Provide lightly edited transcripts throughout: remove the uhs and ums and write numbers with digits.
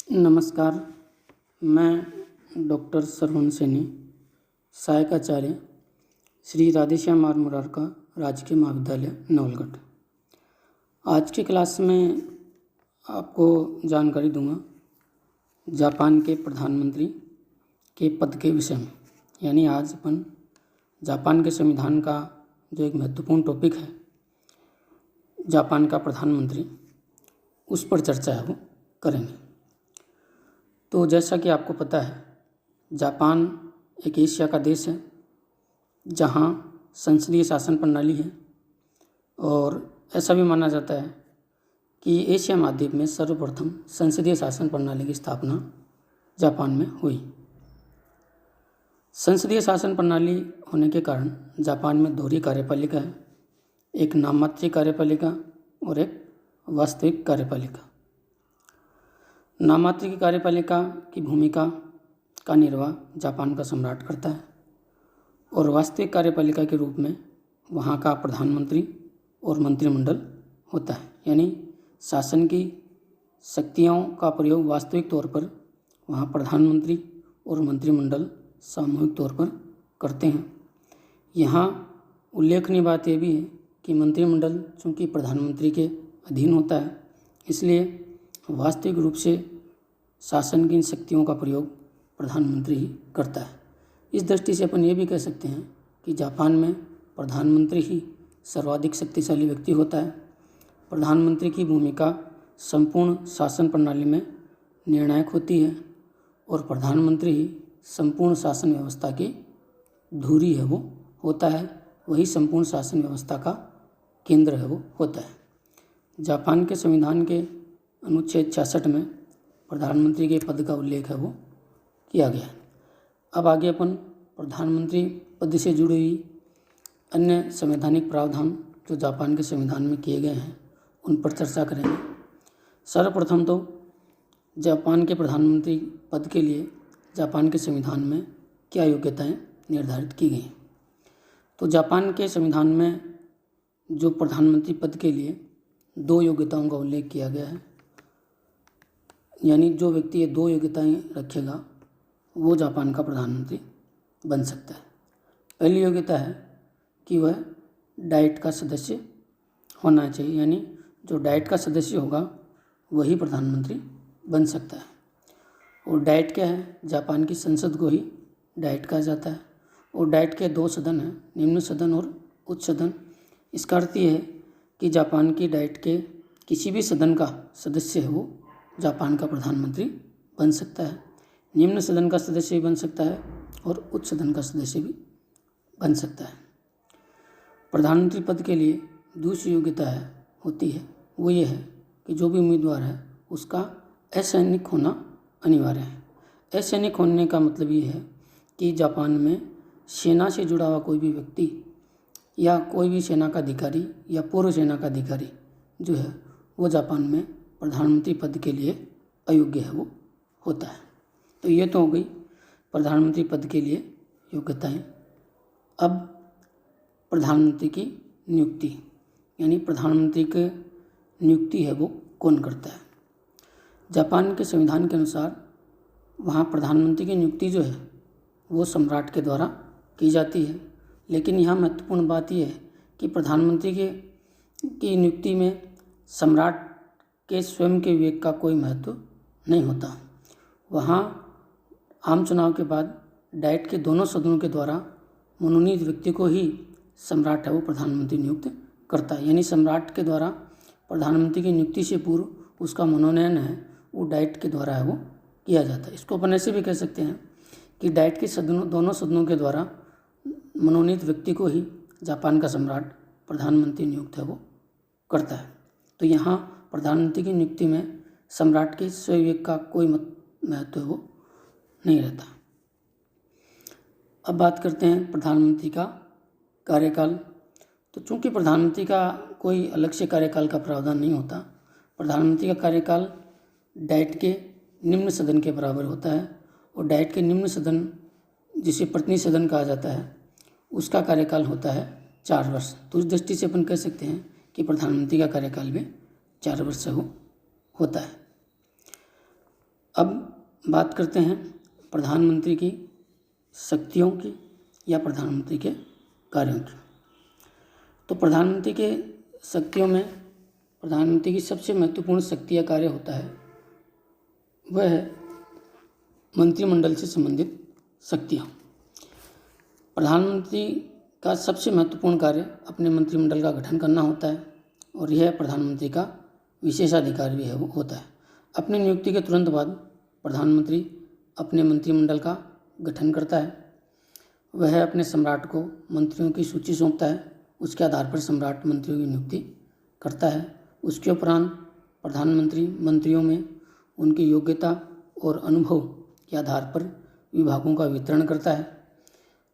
नमस्कार। मैं डॉक्टर सरवण सैनी, सहायक आचार्य श्री राधेश्याम आर मुरारका राजकीय महाविद्यालय नवलगढ़। आज की क्लास में आपको जानकारी दूंगा जापान के प्रधानमंत्री के पद के विषय में। यानी आज अपन जापान के संविधान का जो एक महत्वपूर्ण टॉपिक है, जापान का प्रधानमंत्री, उस पर चर्चा है वो करेंगे। तो जैसा कि आपको पता है, जापान एक एशिया का देश है जहाँ संसदीय शासन प्रणाली है और ऐसा भी माना जाता है कि एशिया महाद्वीप में सर्वप्रथम संसदीय शासन प्रणाली की स्थापना जापान में हुई। संसदीय शासन प्रणाली होने के कारण जापान में दोहरी कार्यपालिका है, एक नाममात्रिक कार्यपालिका और एक वास्तविक कार्यपालिका। नाममात्रिक कार्यपालिका की भूमिका का निर्वाह जापान का सम्राट करता है और वास्तविक कार्यपालिका के रूप में वहाँ का प्रधानमंत्री और मंत्रिमंडल होता है। यानी शासन की शक्तियों का प्रयोग वास्तविक तौर पर वहाँ प्रधानमंत्री और मंत्रिमंडल सामूहिक तौर पर करते हैं। यहाँ उल्लेखनीय बात यह भी है कि मंत्रिमंडल चूँकि प्रधानमंत्री के अधीन होता है, इसलिए वास्तविक रूप से शासन की इन शक्तियों का प्रयोग प्रधानमंत्री ही करता है। इस दृष्टि से अपन ये भी कह सकते हैं कि जापान में प्रधानमंत्री ही सर्वाधिक शक्तिशाली व्यक्ति होता है। प्रधानमंत्री की भूमिका संपूर्ण शासन प्रणाली में निर्णायक होती है और प्रधानमंत्री ही संपूर्ण शासन व्यवस्था की धुरी है वो होता है, वही संपूर्ण शासन व्यवस्था का केंद्र है वो होता है। जापान के संविधान के अनुच्छेद 66 में प्रधानमंत्री के पद का उल्लेख है वो किया गया है। अब आगे अपन प्रधानमंत्री पद से जुड़ी हुई अन्य संवैधानिक प्रावधान जो जापान के संविधान में किए गए हैं उन पर चर्चा करेंगे। सर्वप्रथम तो जापान के प्रधानमंत्री पद के लिए जापान के संविधान में क्या योग्यताएं निर्धारित की गई हैं। तो जापान के संविधान में जो प्रधानमंत्री पद के लिए 2 योग्यताओं का उल्लेख किया गया है, यानी जो व्यक्ति ये 2 योग्यताएं रखेगा वो जापान का प्रधानमंत्री बन सकता है। पहली योग्यता है कि वह डाइट का सदस्य होना चाहिए, यानी जो डाइट का सदस्य होगा वही प्रधानमंत्री बन सकता है। और डाइट क्या है? जापान की संसद को ही डाइट कहा जाता है और डाइट के 2 सदन हैं, निम्न सदन और उच्च सदन। इसका अर्थ ये है कि जापान की डाइट के किसी भी सदन का सदस्य है वो जापान का प्रधानमंत्री बन सकता है। निम्न सदन का सदस्य भी बन सकता है और उच्च सदन का सदस्य भी बन सकता है। प्रधानमंत्री पद के लिए दूसरी योग्यता होती है वो ये है कि जो भी उम्मीदवार है उसका असैनिक होना अनिवार्य है। असैनिक होने का मतलब ये है कि जापान में सेना से जुड़ा हुआ कोई भी व्यक्ति या कोई भी सेना का अधिकारी या पूर्व सेना का अधिकारी जो है वो जापान में प्रधानमंत्री पद के लिए अयोग्य है वो होता है। तो ये तो हो गई प्रधानमंत्री पद के लिए योग्यताएं। अब प्रधानमंत्री की नियुक्ति, यानी प्रधानमंत्री की नियुक्ति है वो कौन करता है। जापान के संविधान के अनुसार वहाँ प्रधानमंत्री की नियुक्ति जो है वो सम्राट के द्वारा की जाती है, लेकिन यहाँ महत्वपूर्ण बात यह है कि प्रधानमंत्री की नियुक्ति में सम्राट के स्वयं के विवेक का कोई महत्व नहीं होता। वहाँ आम चुनाव के बाद डाइट के दोनों सदनों के द्वारा मनोनीत व्यक्ति को ही सम्राट है वो प्रधानमंत्री नियुक्त करता है। यानी सम्राट के द्वारा प्रधानमंत्री की नियुक्ति से पूर्व उसका मनोनयन है वो डाइट के द्वारा है वो किया जाता है। इसको अपन ऐसे भी कह सकते हैं कि डाइट के दोनों सदनों के द्वारा मनोनीत व्यक्ति को ही जापान का सम्राट प्रधानमंत्री नियुक्त है वो करता है। तो यहाँ प्रधानमंत्री की नियुक्ति में सम्राट के स्वविवेक का कोई महत्व वो नहीं रहता। अब बात करते हैं प्रधानमंत्री का कार्यकाल। तो चूंकि प्रधानमंत्री का कोई अलग से कार्यकाल का प्रावधान नहीं होता, प्रधानमंत्री का कार्यकाल डाइट के निम्न सदन के बराबर होता है और डाइट के निम्न सदन जिसे प्रतिनिधि सदन कहा जाता है उसका कार्यकाल होता है 4 वर्ष। तो उस दृष्टि से अपन कह सकते हैं कि प्रधानमंत्री का कार्यकाल भी 4 वर्ष से होता है। अब बात करते हैं प्रधानमंत्री की शक्तियों की या प्रधानमंत्री के कार्यों की। तो प्रधानमंत्री के शक्तियों में प्रधानमंत्री की सबसे महत्वपूर्ण शक्ति या कार्य होता है वह है मंत्रिमंडल से संबंधित शक्तियाँ। प्रधानमंत्री का सबसे महत्वपूर्ण कार्य अपने मंत्रिमंडल का गठन करना होता है और यह प्रधानमंत्री का विशेषाधिकार भी होता है। अपनी नियुक्ति के तुरंत बाद प्रधानमंत्री अपने मंत्रिमंडल का गठन करता है। वह अपने सम्राट को मंत्रियों की सूची सौंपता है। उसके आधार पर सम्राट मंत्रियों की नियुक्ति करता है। उसके उपरांत प्रधानमंत्री मंत्रियों में उनकी योग्यता और अनुभव के आधार पर विभागों का वितरण करता है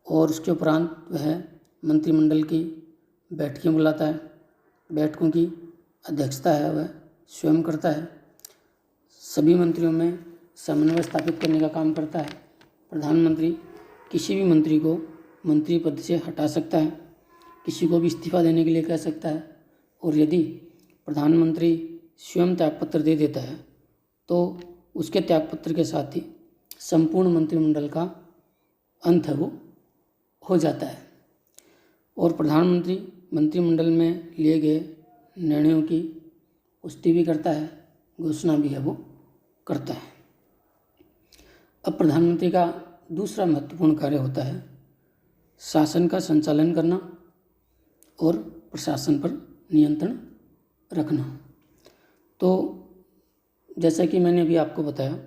और उसके उपरांत वह मंत्रिमंडल की बैठकें बुलाता है। बैठकों की अध्यक्षता है वह स्वयं करता है। सभी मंत्रियों में समन्वय स्थापित करने का काम करता है। प्रधानमंत्री किसी भी मंत्री को मंत्री पद से हटा सकता है, किसी को भी इस्तीफा देने के लिए कह सकता है और यदि प्रधानमंत्री स्वयं त्यागपत्र दे देता है तो उसके त्यागपत्र के साथ ही संपूर्ण मंत्रिमंडल का अंत है वो हो जाता है। और प्रधानमंत्री मंत्रिमंडल में लिए गए निर्णयों की पुष्टि भी करता है, घोषणा भी है वो करता है। अब प्रधानमंत्री का दूसरा महत्वपूर्ण कार्य होता है शासन का संचालन करना और प्रशासन पर नियंत्रण रखना। तो जैसा कि मैंने अभी आपको बताया,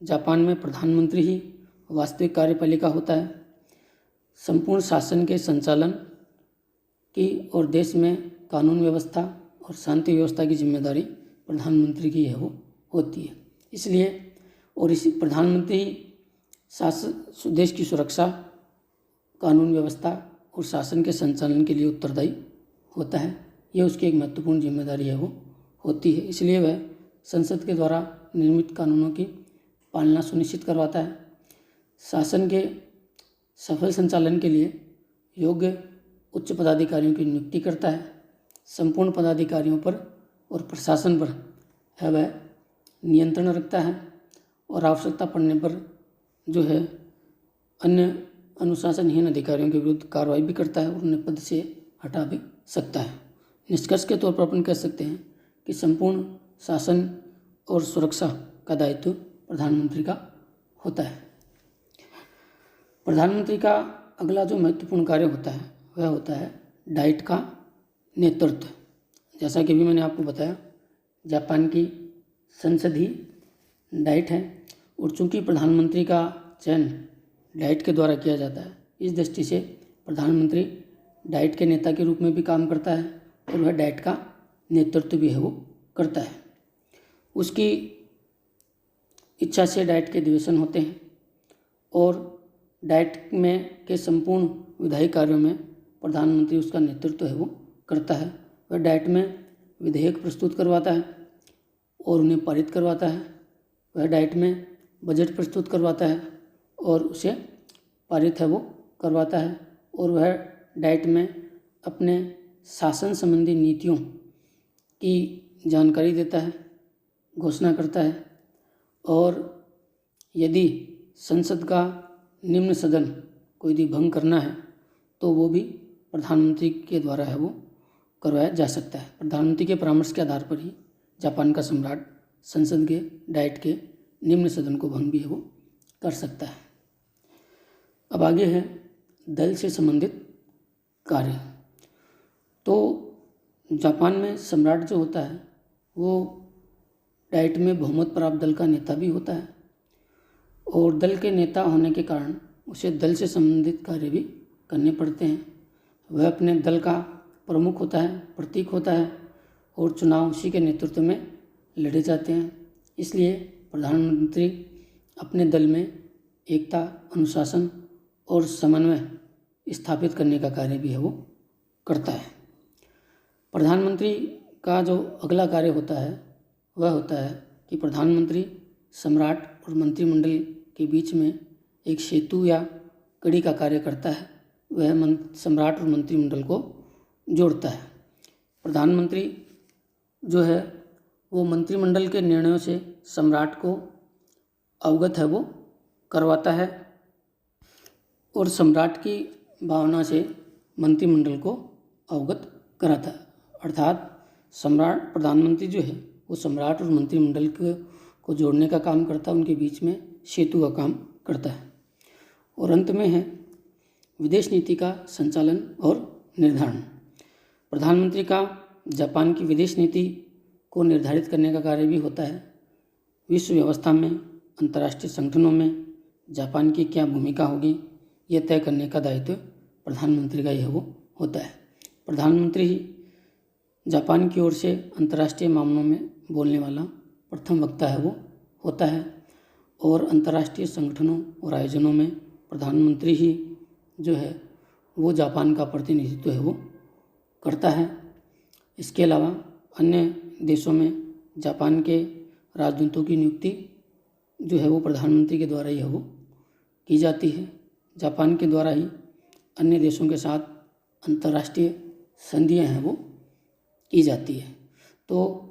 जापान में प्रधानमंत्री ही वास्तविक कार्यपालिका होता है। संपूर्ण शासन के संचालन की और देश में कानून व्यवस्था और शांति व्यवस्था की जिम्मेदारी प्रधानमंत्री की है वो होती है। इसलिए और इसी प्रधानमंत्री शासन देश की सुरक्षा, कानून व्यवस्था और शासन के संचालन के लिए उत्तरदायी होता है। यह उसकी एक महत्वपूर्ण जिम्मेदारी है वो होती है। इसलिए वह संसद के द्वारा निर्मित कानूनों की पालना सुनिश्चित करवाता है। शासन के सफल संचालन के लिए योग्य उच्च पदाधिकारियों की नियुक्ति करता है। संपूर्ण पदाधिकारियों पर और प्रशासन पर है वह नियंत्रण रखता है और आवश्यकता पड़ने पर जो है अन्य अनुशासनहीन अधिकारियों के विरुद्ध कार्रवाई भी करता है और उन्हें पद से हटा भी सकता है। निष्कर्ष के तौर पर अपन कह सकते हैं कि संपूर्ण शासन और सुरक्षा का दायित्व प्रधानमंत्री का होता है। प्रधानमंत्री का अगला जो महत्वपूर्ण कार्य होता है वह होता है डाइट का नेतृत्व। जैसा कि अभी मैंने आपको बताया, जापान की संसद ही डाइट है और चूंकि प्रधानमंत्री का चयन डाइट के द्वारा किया जाता है, इस दृष्टि से प्रधानमंत्री डाइट के नेता के रूप में भी काम करता है और वह डाइट का नेतृत्व भी है वो करता है। उसकी इच्छा से डाइट के अधिवेशन होते हैं और डाइट में के संपूर्ण विधायी कार्यों में प्रधानमंत्री उसका नेतृत्व है वो करता है। वह डाइट में विधेयक प्रस्तुत करवाता है और उन्हें पारित करवाता है। वह डाइट में बजट प्रस्तुत करवाता है और उसे पारित है वो करवाता है और वह डाइट में अपने शासन संबंधी नीतियों की जानकारी देता है, घोषणा करता है और यदि संसद का निम्न सदन को यदि भंग करना है तो वो भी प्रधानमंत्री के द्वारा है वो करवाया जा सकता है। प्रधानमंत्री के परामर्श के आधार पर ही जापान का सम्राट संसद के डाइट के निम्न सदन को भंग भी है वो कर सकता है। अब आगे है दल से संबंधित कार्य। तो जापान में सम्राट जो होता है वो डाइट में बहुमत प्राप्त दल का नेता भी होता है और दल के नेता होने के कारण उसे दल से संबंधित कार्य भी करने पड़ते हैं। वह अपने दल का प्रमुख होता है, प्रतीक होता है और चुनाव उसी के नेतृत्व में लड़े जाते हैं। इसलिए प्रधानमंत्री अपने दल में एकता, अनुशासन और समन्वय स्थापित करने का कार्य भी है वो करता है। प्रधानमंत्री का जो अगला कार्य होता है वह होता है कि प्रधानमंत्री सम्राट और मंत्रिमंडल के बीच में एक सेतु या कड़ी का कार्य करता है। वह सम्राट और मंत्रिमंडल को जोड़ता है। प्रधानमंत्री जो है वो मंत्रिमंडल के निर्णयों से सम्राट को अवगत है वो करवाता है और सम्राट की भावना से मंत्रिमंडल को अवगत कराता है। अर्थात सम्राट प्रधानमंत्री जो है वो सम्राट और मंत्रिमंडल को जोड़ने का काम करता है, उनके बीच में सेतु का काम करता है। और अंत में है विदेश नीति का संचालन और निर्धारण। प्रधानमंत्री का जापान की विदेश नीति को निर्धारित करने का कार्य भी होता है। विश्व व्यवस्था में, अंतर्राष्ट्रीय संगठनों में जापान की क्या भूमिका होगी, यह तय करने का दायित्व प्रधानमंत्री का यह वो होता है। प्रधानमंत्री ही जापान की ओर से अंतर्राष्ट्रीय मामलों में बोलने वाला प्रथम वक्ता है वो होता है और अंतर्राष्ट्रीय संगठनों और आयोजनों में प्रधानमंत्री ही जो है वो जापान का प्रतिनिधित्व है वो करता है। इसके अलावा अन्य देशों में जापान के राजदूतों की नियुक्ति जो है वो प्रधानमंत्री के द्वारा ही है वो की जाती है। जापान के द्वारा ही अन्य देशों के साथ अंतर्राष्ट्रीय संधियां हैं वो की जाती है। तो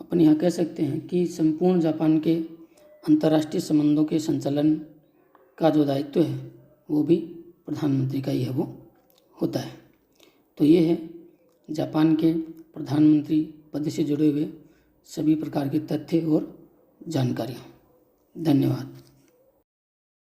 अपन यहाँ कह सकते हैं कि संपूर्ण जापान के अंतर्राष्ट्रीय संबंधों के संचालन का जो दायित्व है वो भी प्रधानमंत्री का ही है वो होता है। तो ये है जापान के प्रधानमंत्री पद से जुड़े हुए सभी प्रकार के तथ्य और जानकारियाँ। धन्यवाद।